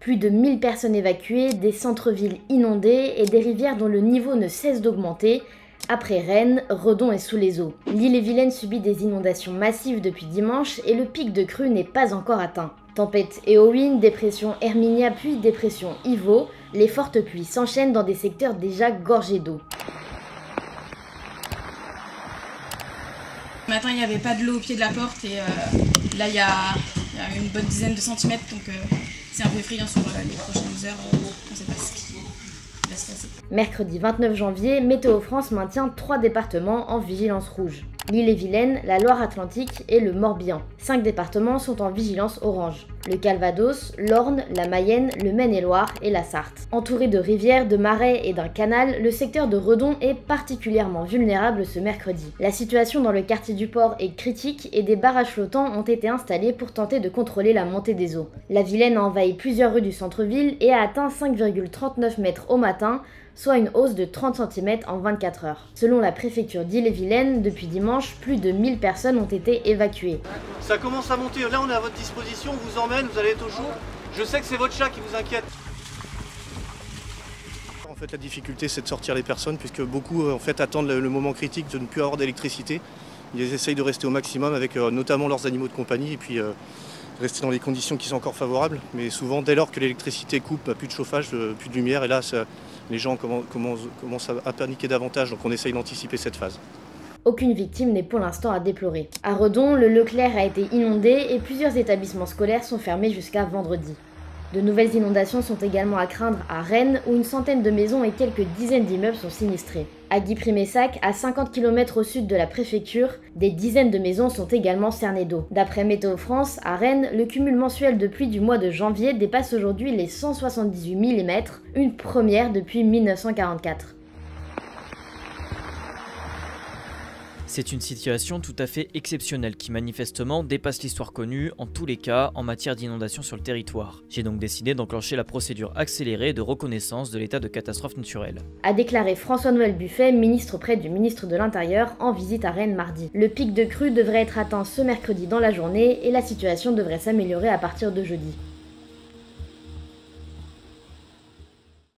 Plus de 1000 personnes évacuées, des centres-villes inondés et des rivières dont le niveau ne cesse d'augmenter. Après Rennes, Redon est sous les eaux. L'Ille-et-Vilaine subit des inondations massives depuis dimanche et le pic de crue n'est pas encore atteint. Tempête Éowyn, dépression Herminia puis dépression Ivo, les fortes pluies s'enchaînent dans des secteurs déjà gorgés d'eau. Ce matin, il n'y avait pas de l'eau au pied de la porte et là, il y a une bonne dizaine de centimètres, donc c'est un peu effrayant sur les prochaines heures. On ne sait pas ce qui va se passer. Mercredi 29 janvier, Météo France maintient 3 départements en vigilance rouge. L'Ille-et-Vilaine, la Loire-Atlantique et le Morbihan. 5 départements sont en vigilance orange. Le Calvados, l'Orne, la Mayenne, le Maine-et-Loire et la Sarthe. Entouré de rivières, de marais et d'un canal, le secteur de Redon est particulièrement vulnérable ce mercredi. La situation dans le quartier du port est critique et des barrages flottants ont été installés pour tenter de contrôler la montée des eaux. La Vilaine a envahi plusieurs rues du centre-ville et a atteint 5,39 mètres au matin, soit une hausse de 30 cm en 24 heures. Selon la préfecture d'Ille-et-Vilaine, depuis dimanche, plus de 1000 personnes ont été évacuées. Ça commence à monter, là on est à votre disposition, on vous emmène, vous allez être au chaud. Je sais que c'est votre chat qui vous inquiète. En fait la difficulté c'est de sortir les personnes puisque beaucoup en fait attendent le moment critique de ne plus avoir d'électricité. Ils essayent de rester au maximum avec notamment leurs animaux de compagnie et puis rester dans les conditions qui sont encore favorables. Mais souvent dès lors que l'électricité coupe, plus de chauffage, plus de lumière et là les gens commencent à paniquer davantage, donc on essaye d'anticiper cette phase. Aucune victime n'est pour l'instant à déplorer. À Redon, le Leclerc a été inondé et plusieurs établissements scolaires sont fermés jusqu'à vendredi. De nouvelles inondations sont également à craindre à Rennes, où une centaine de maisons et quelques dizaines d'immeubles sont sinistrés. À Guipry-Messac, à 50 km au sud de la préfecture, des dizaines de maisons sont également cernées d'eau. D'après Météo France, à Rennes, le cumul mensuel de pluie du mois de janvier dépasse aujourd'hui les 178 mm, une première depuis 1944. C'est une situation tout à fait exceptionnelle qui manifestement dépasse l'histoire connue, en tous les cas, en matière d'inondation sur le territoire. J'ai donc décidé d'enclencher la procédure accélérée de reconnaissance de l'état de catastrophe naturelle. A déclaré François-Noël Buffet, ministre auprès du ministre de l'Intérieur, en visite à Rennes mardi. Le pic de crue devrait être atteint ce mercredi dans la journée et la situation devrait s'améliorer à partir de jeudi.